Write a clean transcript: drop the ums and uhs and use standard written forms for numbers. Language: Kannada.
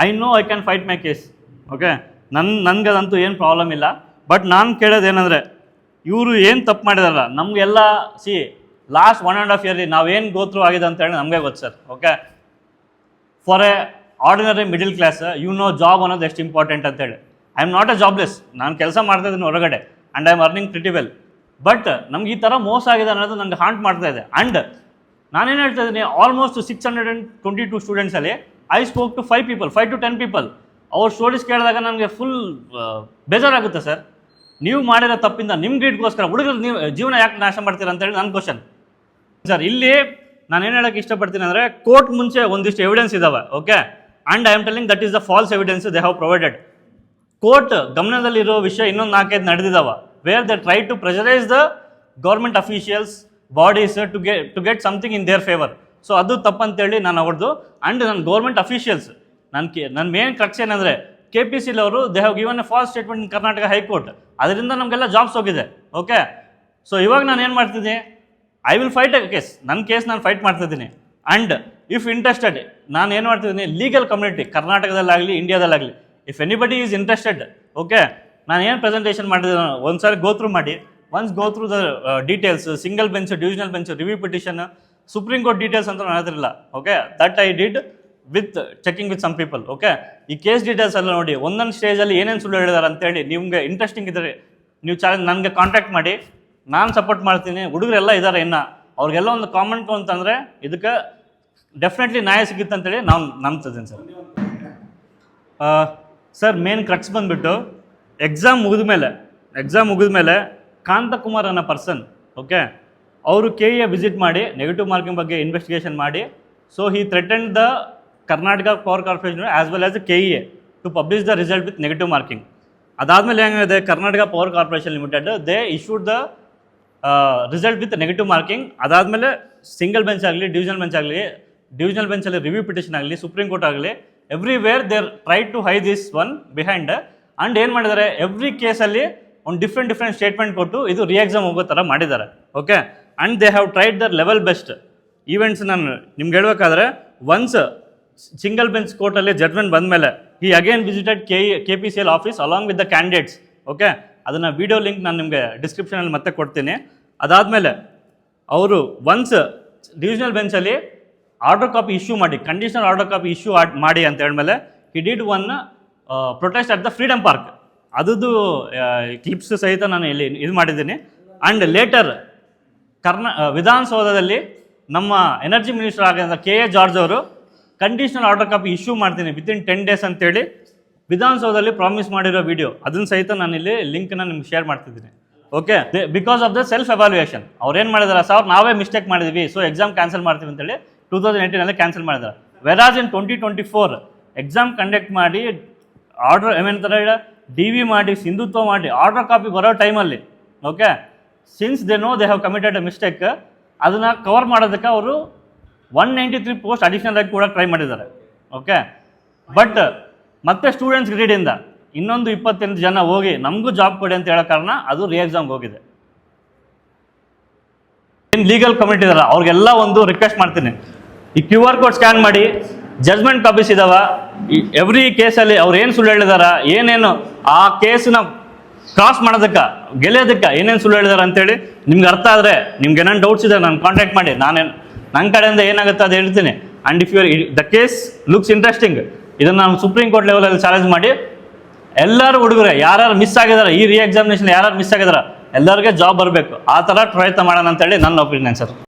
I know I can fight my case. Okay, ನನಗೆ ಅದಂತೂ ಏನು ಪ್ರಾಬ್ಲಮ್ ಇಲ್ಲ. ಬಟ್ ನಾನು ಕೇಳೋದೇನೆಂದರೆ, ಇವರು ಏನು ತಪ್ಪು ಮಾಡಿದಾರಲ್ಲ, ನಮಗೆಲ್ಲ ಲಾಸ್ಟ್ 1.5 ಇಯರ್ಲಿ ನಾವೇನು ಗೋತ್ರು ಆಗಿದೆ ಅಂತೇಳಿ ನಮಗೆ ಗೊತ್ತು sir. Okay, for A ordinary middle class job ಅನ್ನೋದು ಎಷ್ಟು ಇಂಪಾರ್ಟೆಂಟ್ ಅಂತೇಳಿ. I am not A jobless, ನಾನು ಕೆಲಸ ಮಾಡ್ತಾಯಿದ್ದೀನಿ ಹೊರಗಡೆ and I am earning pretty well. But ನಮ್ಗೆ ಈ ಥರ ಮೋಸ ಆಗಿದೆ ಅನ್ನೋದು ನನಗೆ ಹಾಂಟ್ ಮಾಡ್ತಾ ಇದೆ. ಆ್ಯಂಡ್ ನಾನೇನು ಹೇಳ್ತಾ ಇದ್ದೀನಿ, ಆಲ್ಮೋಸ್ಟ್ 622 ಸ್ಟೂಡೆಂಟ್ಸಲ್ಲಿ I spoke to 5 to 10 people. ಅವ್ರ ಸ್ಟೋರೀಸ್ ಕೇಳಿದಾಗ ನನಗೆ ಫುಲ್ ಬೇಜಾರಾಗುತ್ತೆ ಸರ್. ನೀವು ಮಾಡಿರೋ ತಪ್ಪಿಂದ ನಿಮ್ಮ ಗ್ರೀಡ್ಗೋಸ್ಕರ ಹುಡುಗರು ನೀವು ಜೀವನ ಯಾಕೆ ನಾಶ ಮಾಡ್ತೀರಾ ಅಂತೇಳಿ ನನ್ನ ಕ್ವಶನ್ ಸರ್. ಇಲ್ಲಿ ನಾನು ಏನು ಹೇಳೋಕ್ಕೆ ಇಷ್ಟಪಡ್ತೀನಿ ಅಂದರೆ, ಕೋರ್ಟ್ ಮುಂಚೆ ಒಂದಿಷ್ಟು ಎವಿಡೆನ್ಸ್ ಇದ್ದಾವೆ. Okay, and I am telling that is the false evidence they have provided. Court ಗಮನದಲ್ಲಿರೋ ವಿಷಯ ಇನ್ನೊಂದು 4-5 ನಡೆದಿದ್ದಾವೆ, where they try to pressurise the government officials bodies to get something in their favour. So ಅದು ತಪ್ಪಂತೇಳಿ ನಾನು ಅವ್ರದ್ದು. ಆ್ಯಂಡ್ ನನ್ನ ಗೌರ್ಮೆಂಟ್ ಅಫಿಷಿಯಲ್ಸ್ ನನ್ನ ಮೇನ್ ಕ್ರಕ್ಸ್ ಏನಂದರೆ, KPC ಅವರು they have given a false statement in Karnataka high court. ಅದರಿಂದ ನಮಗೆಲ್ಲ ಜಾಬ್ಸ್ ಹೋಗಿದೆ. ಓಕೆ, ಸೊ ಇವಾಗ ನಾನು ಏನು ಮಾಡ್ತಿದ್ದೀನಿ, I will fight a case. ನನ್ನ ಕೇಸ್ ನಾನು ಫೈಟ್ ಮಾಡ್ತಿದ್ದೀನಿ. ಆ್ಯಂಡ್ ಇಫ್ ಇಂಟ್ರೆಸ್ಟೆಡ್, ನಾನು ಏನು ಮಾಡ್ತಿದ್ದೀನಿ, ಲೀಗಲ್ ಕಮ್ಯುನಿಟಿ ಕರ್ನಾಟಕದಲ್ಲಾಗಲಿ ಇಂಡಿಯಾದಲ್ಲಾಗಲಿ, if anybody is interested, okay, ನಾನು ಏನು ಪ್ರೆಸೆಂಟೇಷನ್ ಮಾಡಿದ್ದೀನಿ ಒಂದು ಸಾರಿ ಗೋತ್ರೂ ಮಾಡಿ, once go through the details, single bench, divisional bench, review petition, supreme court details ಅಂತ ನಾನು ಹೇಳ್ತಿರಲಿಲ್ಲ. Okay, that I did with checking with some people. Okay, ಈ ಕೇಸ್ ಡೀಟೇಲ್ಸ್ ಎಲ್ಲ ನೋಡಿ, ಒಂದೊಂದು ಸ್ಟೇಜಲ್ಲಿ ಏನೇನು ಸುಳ್ಳು ಹೇಳಿದಾರೆ ಅಂತೇಳಿ ನಿಮಗೆ ಇಂಟ್ರೆಸ್ಟಿಂಗ್ ಇದ್ದರೆ ನೀವು ನನಗೆ ಕಾಂಟ್ಯಾಕ್ಟ್ ಮಾಡಿ, ನಾನು ಸಪೋರ್ಟ್ ಮಾಡ್ತೀನಿ. ಹುಡುಗರೆಲ್ಲ ಇದ್ದಾರೆ, ಇನ್ನು ಅವ್ರಿಗೆಲ್ಲ ಒಂದು ಕಾಮೆಂಟ್ ಅಂತಂದರೆ ಇದಕ್ಕೆ ಡೆಫಿನೆಟ್ಲಿ ನ್ಯಾಯ ಸಿಗುತ್ತೆ ಅಂತೇಳಿ ನಾವು ನಂಬ್ತಿದ್ದೀನಿ ಸರ್. ಸರ್, ಮೇನ್ ಕ್ರಕ್ಸ್ ಬಂದುಬಿಟ್ಟು ಎಕ್ಸಾಮ್ ಮುಗಿದ ಮೇಲೆ ಕಾಂತಕುಮಾರ್ ಅನ್ನೋ ಪರ್ಸನ್, ಓಕೆ, ಅವರು KE ವಿಸಿಟ್ ಮಾಡಿ ನೆಗೆಟಿವ್ ಮಾರ್ಕಿಂಗ್ ಬಗ್ಗೆ ಇನ್ವೆಸ್ಟಿಗೇಷನ್ ಮಾಡಿ, so he threatened the Karnataka power corporation as well as KE to publish the result with negative marking. ಅದಾದಮೇಲೆ ಹೆಂಗಿದೆ, Karnataka power corporation limited they issued the result with negative marking. ಅದಾದಮೇಲೆ ಸಿಂಗಲ್ ಬೆಂಚ್ ಆಗಲಿ, ಡಿವಿಷನಲ್ ಬೆಂಚಲ್ಲಿ ರಿವ್ಯೂ ಪಿಟಿಷನ್ ಆಗಲಿ, ಸುಪ್ರೀಂ ಕೋರ್ಟ್ ಆಗಲಿ, everywhere there try to hide this one behind. And ಏನು ಮಾಡಿದ್ದಾರೆ, ಎವ್ರಿ ಕೇಸಲ್ಲಿ ಒಂದು ಡಿಫ್ರೆಂಟ್ ಸ್ಟೇಟ್ಮೆಂಟ್ ಕೊಟ್ಟು ಇದು ಎಕ್ಸಾಮ್ ಹೋಗೋ ಥರ ಮಾಡಿದ್ದಾರೆ. Okay, and they have tried their level best. Events ನಾನು ನಿಮ್ಗೆ ಹೇಳ್ಬೇಕಾದ್ರೆ, ಒನ್ಸ್ ಸಿಂಗಲ್ ಬೆಂಚ್ ಕೋರ್ಟಲ್ಲಿ ಜಡ್ಜ್ಮೆಂಟ್ ಬಂದಮೇಲೆ he again visited KPCL office along with the candidates. Okay, ಅದನ್ನು ವಿಡಿಯೋ ಲಿಂಕ್ ನಾನು ನಿಮಗೆ ಡಿಸ್ಕ್ರಿಪ್ಷನಲ್ಲಿ ಮತ್ತೆ ಕೊಡ್ತೀನಿ. ಅದಾದಮೇಲೆ ಅವರು ಒನ್ಸ್ ಡಿವಿಷನಲ್ ಬೆಂಚಲ್ಲಿ ಆರ್ಡರ್ ಕಾಪಿ ಇಶ್ಯೂ ಮಾಡಿ, ಕಂಡೀಷನಲ್ ಆರ್ಡರ್ ಕಾಪಿ ಇಶ್ಯೂ ಮಾಡಿ ಅಂತ ಹೇಳಿದ್ಮೇಲೆ he did one protest at the freedom park. ಅದದ್ದು ಕ್ಲಿಪ್ಸ್ ಸಹಿತ ನಾನು ಇಲ್ಲಿ ಇದು ಮಾಡಿದ್ದೀನಿ. ಆ್ಯಂಡ್ ಲೇಟರ್ ವಿಧಾನಸೌಧದಲ್ಲಿ ನಮ್ಮ ಎನರ್ಜಿ ಮಿನಿಸ್ಟರ್ ಆಗಿದ್ದ KA ಜಾರ್ಜ್ ಅವರು ಕಂಡೀಷನಲ್ ಆರ್ಡರ್ ಕಾಪಿ ಇಶ್ಯೂ ಮಾಡ್ತೀನಿ ವಿತಿನ್ 10 days ಅಂತೇಳಿ ವಿಧಾನಸೌಧದಲ್ಲಿ ಪ್ರಾಮಿಸ್ ಮಾಡಿರೋ ವಿಡಿಯೋ, ಅದನ್ನು ಸಹಿತ ನಾನು ಇಲ್ಲಿ ಲಿಂಕ್ನ ನಿಮ್ಗೆ ಶೇರ್ ಮಾಡ್ತಿದ್ದೀನಿ. Okay, because of the self evaluation ಅವ್ರು ಏನು ಮಾಡಿದಾರೆ, ಸರ್ ನಾವೇ ಮಿಸ್ಟೇಕ್ ಮಾಡಿದ್ವಿ, ಸೊ ಎಕ್ಸಾಮ್ ಕ್ಯಾನ್ಸಲ್ ಮಾಡ್ತೀವಿ ಅಂತೇಳಿ 2018 ಕ್ಯಾನ್ಸಲ್ ಮಾಡಿದ್ದಾರೆ. ವೆರಾಜ್ ಇನ್ 2024 ಎಕ್ಸಾಮ್ ಕಂಡಕ್ಟ್ ಮಾಡಿ ಆರ್ಡರ್ ಏನಂತಾರೆ DV ಮಾಡಿ, ಸಿಂಧುತ್ವ ಮಾಡಿ, ಆರ್ಡರ್ ಕಾಪಿ ಬರೋ ಟೈಮಲ್ಲಿ, okay, since they know they have committed a mistake, ಅದನ್ನು ಕವರ್ ಮಾಡೋದಕ್ಕೆ ಅವರು 193 ಪೋಸ್ಟ್ ಅಡಿಷನಲ್ ಆಗಿ ಕೂಡ ಟ್ರೈ ಮಾಡಿದ್ದಾರೆ. ಓಕೆ, ಬಟ್ ಮತ್ತೆ ಸ್ಟೂಡೆಂಟ್ಸ್ ಗ್ರೀಡಿಂದ ಇನ್ನೊಂದು 28 ಜನ ಹೋಗಿ ನಮಗೂ ಜಾಬ್ ಕೊಡಿ ಅಂತ ಹೇಳೋ ಕಾರಣ ಅದು ಎಕ್ಸಾಮ್ಗೆ ಹೋಗಿದೆ. ಏನು ಲೀಗಲ್ ಕಮಿಟಿ ಇದಾರೆ ಅವ್ರಿಗೆಲ್ಲ ಒಂದು ರಿಕ್ವೆಸ್ಟ್ ಮಾಡ್ತೀನಿ, ಈ QR ಕೋಡ್ ಸ್ಕ್ಯಾನ್ ಮಾಡಿ, ಜಜ್ಮೆಂಟ್ ಕಾಪೀಸ್ ಇದಾವ, ಎವ್ರಿ ಕೇಸಲ್ಲಿ ಅವ್ರು ಏನು ಸುಳ್ಳು ಹೇಳಿದಾರ, ಏನೇನು ಆ ಕೇಸನ್ನ ಕ್ರಾಸ್ ಮಾಡೋದಕ್ಕೆ ಗೆಳೆಯೋದಕ್ಕೆ ಏನೇನು ಸುಳ್ಳು ಹೇಳಿದಾರೆ ಅಂತೇಳಿ ನಿಮ್ಗೆ ಅರ್ಥ ಆದರೆ, ನಿಮ್ಗೆ ಏನೇನು ಡೌಟ್ಸ್ ಇದೆ ನಾನು ಕಾಂಟ್ಯಾಕ್ಟ್ ಮಾಡಿ, ನನ್ನ ಕಡೆಯಿಂದ ಏನಾಗುತ್ತೆ ಅದು ಹೇಳ್ತೀನಿ. And if the case looks interesting, ಇದನ್ನು ನಾನು ಸುಪ್ರೀಂ ಕೋರ್ಟ್ ಲೆವೆಲಲ್ಲಿ ಚಾಲೆಂಜ್ ಮಾಡಿ ಎಲ್ಲರೂ ಹುಡುಗರೆ ಯಾರು ಮಿಸ್ ಆಗಿದ್ದಾರೆ, ಈ ಎಕ್ಸಾಮಿನೇಷನ್ ಯಾರು ಮಿಸ್ ಆಗಿದ್ದಾರೆ ಎಲ್ಲರಿಗೆ ಜಾಬ್ ಬರಬೇಕು, ಆ ಥರ ಪ್ರಯತ್ನ ಮಾಡೋಣ ಅಂತೇಳಿ ನನ್ನ ಒಪಿನಿಯನ್ ಸರ್.